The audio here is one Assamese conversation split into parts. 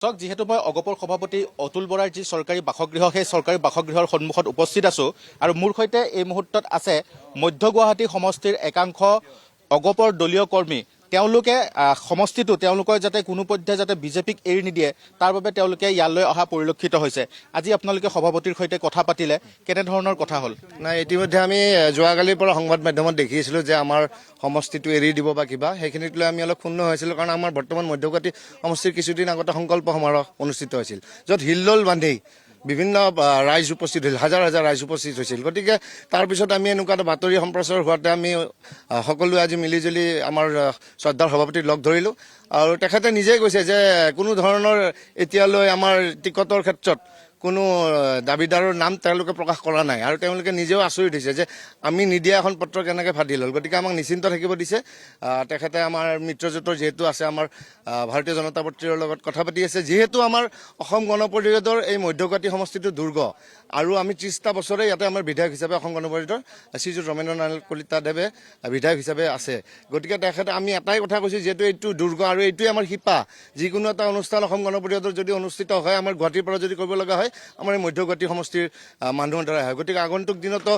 চক যেহেতু মই অগপৰ সভাপতি অতুল বৰাৰ যি চৰকাৰী বাসগৃহ সেই চৰকাৰী বাসগৃহৰ সন্মুখত উপস্থিত আছো আৰু মোৰ সৈতে এই মুহূৰ্তত আছে মধ্য গুৱাহাটী সমষ্টিৰ একাংশ অগপৰ দলীয় কৰ্মী তেওঁলোকে সমষ্টিটো তেওঁলোকৰ যাতে কোনো পৰ্যায়ে যাতে বিজেপিক এৰি নিদিয়ে তাৰ বাবে তেওঁলোকে ইয়ালৈ অহা পৰিলক্ষিত হৈছে আজি আপোনালোকে সভাপতিৰ সৈতে কথা পাতিলে কেনে ধৰণৰ কথা হ'ল নাই ইতিমধ্যে আমি যোৱাকালিৰ পৰা সংবাদ মাধ্যমত দেখিছিলোঁ যে আমাৰ সমষ্টিটো এৰি দিব বা কিবা সেইখিনিক লৈ আমি অলপ ক্ষুণ্ণ হৈছিলোঁ কাৰণ আমাৰ বৰ্তমান মধ্যগুৱাহাটী সমষ্টিৰ কিছুদিন আগতে সংকল্প সমাৰোহ অনুষ্ঠিত হৈছিল য'ত হিল্লোল বান্ধি বিভিন্ন ৰাইজ উপস্থিত হৈছিল হাজাৰ হাজাৰ ৰাইজ উপস্থিত হৈছিল গতিকে তাৰপিছত আমি এনেকুৱা এটা বাতৰি সম্প্ৰচাৰ হোৱাতে আমি সকলোৱে আজি মিলিজুলি আমাৰ শ্ৰদ্ধাৰ সভাপতিক লগ ধৰিলোঁ আৰু তেখেতে নিজেই কৈছে যে কোনো ধৰণৰ এতিয়ালৈ আমাৰ টিকটৰ ক্ষেত্ৰত কোনো দাবীদাৰৰ নাম তেওঁলোকে প্ৰকাশ কৰা নাই আৰু তেওঁলোকে নিজেও আচৰিত হৈছে যে আমি নিদিয়া এখন পত্ৰ কেনেকৈ ফাদিল হ'ল গতিকে আমাক নিশ্চিন্ত থাকিব দিছে তেখেতে আমাৰ মিত্ৰজোঁটৰ যিহেতু আছে আমাৰ ভাৰতীয় জনতা পাৰ্টীৰ লগত কথা পাতি আছে যিহেতু আমাৰ অসম গণ পৰিষদৰ এই মধ্যগুৱাহাটী সমষ্টিটো দুৰ্গ আৰু আমি 30টা বছৰে ইয়াতে আমাৰ বিধায়ক হিচাপে অসম গণ পৰিষদৰ শ্ৰীযুত ৰমেন্দ্ৰ নাৰায়ণ কলিতাদেৱে বিধায়ক হিচাপে আছে গতিকে তেখেতে আমি এটাই কথা কৈছোঁ যিহেতু এইটো দুৰ্গ আৰু এইটোৱে আমাৰ শিপা যিকোনো এটা অনুষ্ঠান অসম গণ পৰিষদৰ যদি অনুষ্ঠিত হয় আমাৰ গুৱাহাটীৰ পৰা যদি কৰিব লগা হয় আমাৰ এই মধ্যগুৱাহাটী সমষ্টিৰ মানুহৰ দ্বাৰা হয় গতিকে আগন্তুক দিনতো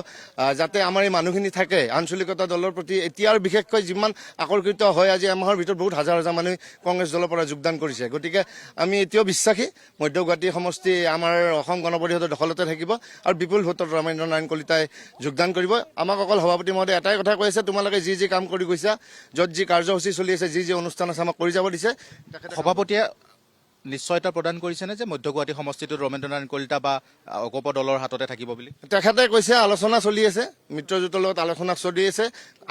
যাতে আমাৰ এই মানুহখিনি থাকে আঞ্চলিকতা দলৰ প্ৰতি এতিয়া আৰু বিশেষকৈ যিমান আকৰ্ষিত হয় আজি এমাহৰ ভিতৰত বহুত হাজাৰ হাজাৰ মানুহ কংগ্ৰেছ দলৰ পৰা যোগদান কৰিছে গতিকে আমি এতিয়াও বিশ্বাসী মধ্যগুৱাহাটী সমষ্টি আমাৰ অসম গণ পৰিষদৰ দখলতে থাকিব আৰু বিপুল ভোটত ৰমেন্দ্ৰ নাৰায়ণ কলিতাই যোগদান কৰিব আমাক অকল সভাপতি মহোদয়ে এটাই কথা কৈ আছে তোমালোকে যি যি কাম কৰি গৈছা য'ত যি কাৰ্যসূচী চলি আছে যি যি অনুষ্ঠান আছে আমাক কৰি যাব দিছে সভাপতিয়ে নিশ্চয়তা প্ৰদান কৰিছেনে যে মধ্য গুৱাহাটী সমষ্টিটোত ৰমেন্দ্ৰ নাৰায়ণ কলিতা বা অগপ দলৰ হাততে থাকিব বুলি তেখেতে কৈছে আলোচনা চলি আছে মিত্ৰজোঁটৰ লগত আলোচনা চলি আছে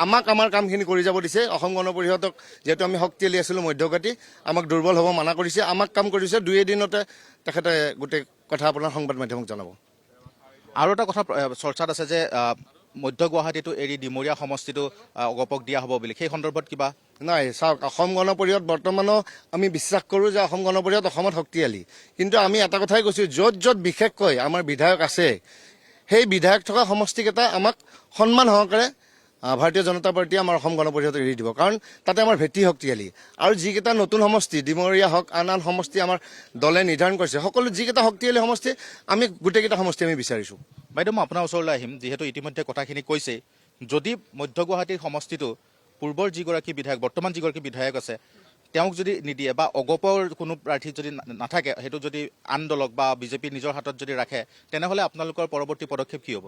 আমাক আমাৰ কামখিনি কৰি যাব দিছে অসম গণ পৰিষদক যিহেতু আমি শক্তিশালী আছিলোঁ মধ্যগুৱাহাটী আমাক দুৰ্বল হ'ব মানা কৰিছে আমাক কাম কৰিছে দুই এদিনতে তেখেতে গোটেই কথা আপোনাৰ সংবাদ মাধ্যমক জনাব আৰু এটা কথা চৰ্চাত আছে যে মধ্য গুৱাহাটীটো এৰি ডিমৰীয়া সমষ্টিটো অগপক দিয়া হ'ব বুলি সেই সন্দৰ্ভত কিবা নাই চাওক অসম গণ পৰিষদ বৰ্তমানো আমি বিশ্বাস কৰোঁ যে অসম গণ পৰিষদ অসমত শক্তিশালী কিন্তু আমি এটা কথাই কৈছোঁ য'ত য'ত বিশেষকৈ আমাৰ বিধায়ক আছে সেই বিধায়ক থকা সমষ্টিকেইটা আমাক সন্মান সহকাৰে ভাৰতীয় জনতা পাৰ্টীয়ে আমাৰ অসম গণ পৰিষদক এৰি দিব কাৰণ তাতে আমাৰ ভেটি শক্তিশালী আৰু যিকেইটা নতুন সমষ্টি ডিমৰীয়া হওক আন আন সমষ্টি আমাৰ দলে নিৰ্ধাৰণ কৰিছে সকলো যিকেইটা শক্তিশালী সমষ্টি আমি গোটেইকেইটা সমষ্টি আমি বিচাৰিছোঁ বাইদেউ মই আপোনাৰ ওচৰলৈ আহিম যিহেতু ইতিমধ্যে কথাখিনি কৈছে যদি মধ্য গুৱাহাটীৰ সমষ্টিটো পূৰ্বৰ যিগৰাকী বিধায়ক বৰ্তমান যিগৰাকী বিধায়ক আছে তেওঁক যদি নিদিয়ে বা অগপৰ কোনো প্ৰাৰ্থী যদি নাথাকে সেইটো যদি আন দলক বা বিজেপি নিজৰ হাতত যদি ৰাখে তেনেহ'লে আপোনালোকৰ পৰৱৰ্তী পদক্ষেপ কি হ'ব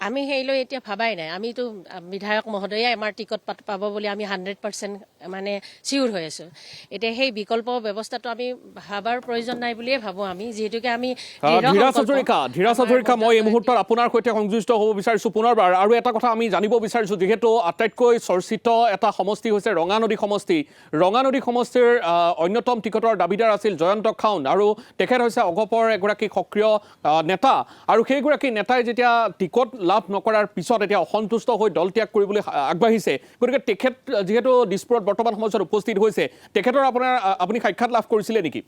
আমি সেইলৈ এতিয়া ভাবাই নাই আমিতো বিধায়ক মহোদয়ে আমাৰ টিকট পাব বুলি আমি 100% মানে চিউৰ হৈ আছোঁ এতিয়া সেই বিকল্প ব্যৱস্থাটো আমি ভাবাৰ প্ৰয়োজন নাই বুলিয়ে ভাবোঁ আমি যিহেতুকে আমি ধীৰাজ হাজৰিকা মই এই মুহূৰ্তত আপোনাৰ সৈতে সংযুক্ত হ'ব বিচাৰিছোঁ পুনৰবাৰ আৰু এটা কথা আমি জানিব বিচাৰিছোঁ যিহেতু আটাইতকৈ চৰ্চিত এটা সমষ্টি হৈছে ৰঙানদী সমষ্টিৰ অন্যতম টিকটৰ দাবীদাৰ আছিল জয়ন্ত খাউন আৰু তেখেত হৈছে অগপৰ এগৰাকী সক্ৰিয় নেতা আৰু সেইগৰাকী নেতাই যেতিয়া টিকট লাভ নকৰাৰ পিছত এতিয়া অসন্তুষ্ট হৈ দল ত্যাগ কৰিবলৈ আগবাঢ়িছে গতিকে তেখেত যিহেতু দিছপুৰত বৰ্তমান সময়ত উপস্থিত হৈছে তেখেতৰ আপুনি সাক্ষাৎ লাভ কৰিছিলে নেকি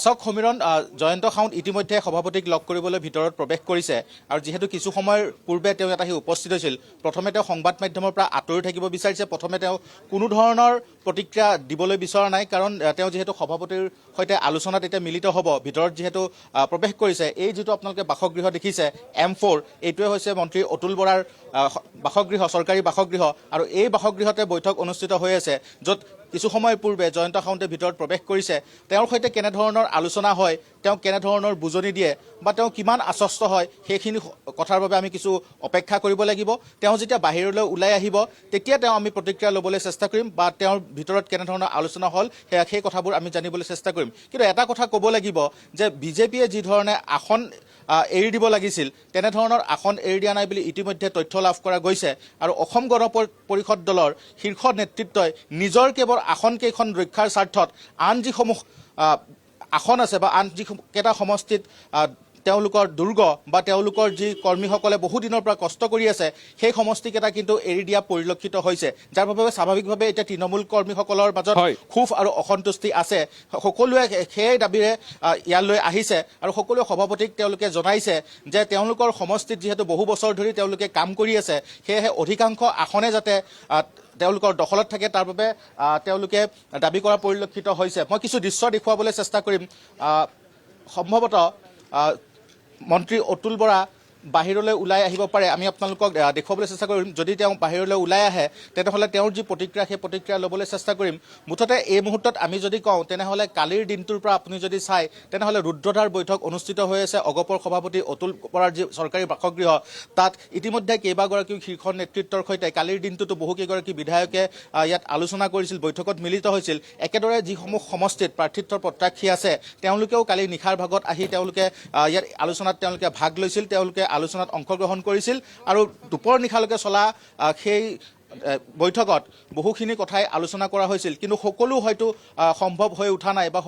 চাওক সমীৰণ জয়ন্ত খাউন ইতিমধ্যে সভাপতিক লগ কৰিবলৈ ভিতৰত প্ৰৱেশ কৰিছে আৰু যিহেতু কিছু সময়ৰ পূৰ্বে তেওঁ ইয়াত আহি উপস্থিত হৈছিল প্ৰথমে তেওঁ সংবাদ মাধ্যমৰ পৰা আঁতৰি থাকিব বিচাৰিছে প্ৰথমে তেওঁ কোনো ধৰণৰ প্ৰতিক্ৰিয়া দিবলৈ বিচৰা নাই কাৰণ তেওঁ যিহেতু সভাপতিৰ সৈতে আলোচনাত এতিয়া মিলিত হ'ব ভিতৰত যিহেতু প্ৰৱেশ কৰিছে এই যিটো আপোনালোকে বাসগৃহ দেখিছে M4 এইটোৱে হৈছে মন্ত্ৰী অতুল বৰাৰ বাসগৃহ চৰকাৰী বাসগৃহ আৰু এই বাসগৃহতে বৈঠক অনুষ্ঠিত হৈ আছে য'ত কিছু সময় পূৰ্বে জয়ন্ত খাউন্তে ভিতৰত প্ৰৱেশ কৰিছে তেওঁৰ সৈতে কেনেধৰণৰ আলোচনা হয় তেওঁ কেনেধৰণৰ বুজনি দিয়ে বা তেওঁ কিমান আশ্বস্ত হয় সেইখিনি কথাৰ বাবে আমি কিছু অপেক্ষা কৰিব লাগিব তেওঁ যেতিয়া বাহিৰলৈ ওলাই আহিব তেতিয়া তেওঁ আমি প্ৰতিক্ৰিয়া ল'বলৈ চেষ্টা কৰিম বা তেওঁৰ ভিতৰত কেনেধৰণৰ আলোচনা হ'ল সেই কথাবোৰ আমি জানিবলৈ চেষ্টা কৰিম কিন্তু এটা কথা ক'ব লাগিব যে বিজেপিয়ে যি ধৰণে আসন এৰি দিব লাগিছিল তেনেধৰণৰ আসন এৰি দিয়া নাই বুলি ইতিমধ্যে তথ্য লাভ কৰা গৈছে আৰু অসম গণ পৰিষদ দলৰ শীৰ্ষ নেতৃত্বই নিজৰ কেৱল আসন কেইখন ৰক্ষাৰ স্বাৰ্থত আন যিসমূহ আসন আছে বা আন যিকেইটা সমষ্টিত তেওঁলোকৰ দুৰ্গ বা তেওঁলোকৰ যি কৰ্মীসকলে বহুদিনৰ পৰা কষ্ট কৰি আছে সেই সমষ্টিকেইটা কিন্তু এৰি দিয়া পৰিলক্ষিত হৈছে, যাৰ বাবে স্বাভাৱিকভাৱে এতিয়া তৃণমূল কৰ্মীসকলৰ মাজত ক্ষোভ আৰু অসন্তুষ্টি আছে। সকলোৱে সেই দাবীৰে ইয়ালৈ আহিছে আৰু সকলোৱে সভাপতিক তেওঁলোকে জনাইছে যে তেওঁলোকৰ সমষ্টিত যিহেতু বহু বছৰ ধৰি তেওঁলোকে কাম কৰি আছে, সেয়েহে অধিকাংশ আসনে যাতে তেওঁলোকৰ দখলত থাকে তাৰ বাবে তেওঁলোকে দাবী কৰা পৰিলক্ষিত হৈছে। মই কিছু দৃশ্য দেখুৱাবলৈ চেষ্টা কৰিম। সম্ভৱতঃ মন্ত্ৰী অতুল বৰা বাহিৰলৈ ওলাই আহিব পাৰে, আমি আপোনালোকক দেখুৱাবলৈ চেষ্টা কৰিম। যদি তেওঁ বাহিৰলৈ ওলাই আহে তেনেহ'লে তেওঁৰ যি প্ৰতিক্ৰিয়া সেই প্ৰতিক্ৰিয়া ল'বলৈ চেষ্টা কৰিম। মুঠতে এই মুহূৰ্তত আমি যদি কওঁ তেনেহ'লে কালিৰ দিনটোৰ পৰা আপুনি যদি চায় তেনেহ'লে ৰুদ্ৰধাৰ বৈঠক অনুষ্ঠিত হৈ আছে অগপৰ সভাপতি অতুল বৰাৰ যি চৰকাৰী বাসগৃহ, তাত ইতিমধ্যে কেইবাগৰাকীও শীৰ্ষ নেতৃত্বৰ সৈতে কালিৰ দিনটোতো বহুকেইগৰাকী বিধায়কে ইয়াত আলোচনা কৰিছিল, বৈঠকত মিলিত হৈছিল। একেদৰে যিসমূহ সমষ্টিত প্ৰাৰ্থিত্বৰ প্ৰত্যাশী আছে তেওঁলোকেও কালি নিশাৰ ভাগত আহি তেওঁলোকে ইয়াত আলোচনাত তেওঁলোকে ভাগ লৈছিল, তেওঁলোকে আলোচনাত অংশগ্ৰহণ কৰিছিল আৰু দুপৰ নিশালৈকে চলা সেই বৈঠকত বহুখিনি কথাই আলোচনা কৰা হৈছিল। কিন্তু সকলো হয়তো সম্ভৱ হৈ উঠা নাই বা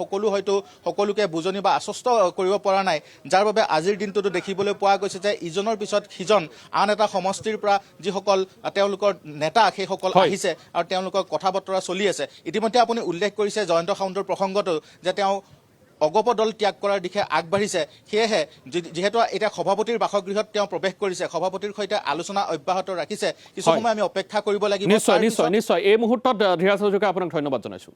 সকলোকে বুজনি বা আশ্বস্ত কৰিব পৰা নাই, যাৰ বাবে আজিৰ দিনটোতো দেখিবলৈ পোৱা গৈছে যে ইজনৰ পিছত সিজন আন এটা সমষ্টিৰ পৰা যিসকল তেওঁলোকৰ নেতা সেইসকল আহিছে আৰু তেওঁলোকৰ কথা বতৰা চলি আছে। ইতিমধ্যে আপুনি উল্লেখ কৰিছে জয়ন্ত সাউণ্টৰ প্ৰসংগটো যে তেওঁ অগপ দল ত্যাগ কৰাৰ দিশে আগবাঢ়িছে। সেয়েহে যিহেতু এতিয়া সভাপতিৰ বাসগৃহত তেওঁ প্ৰৱেশ কৰিছে, সভাপতিৰ সৈতে আলোচনা অব্যাহত ৰাখিছে, কিছু সময় আমি অপেক্ষা কৰিব লাগিব। নিশ্চয় নিশ্চয় নিশ্চয় এই মুহূৰ্তত ধীৰাজ হাজৰিকা আপোনাক ধন্যবাদ জনাইছোঁ।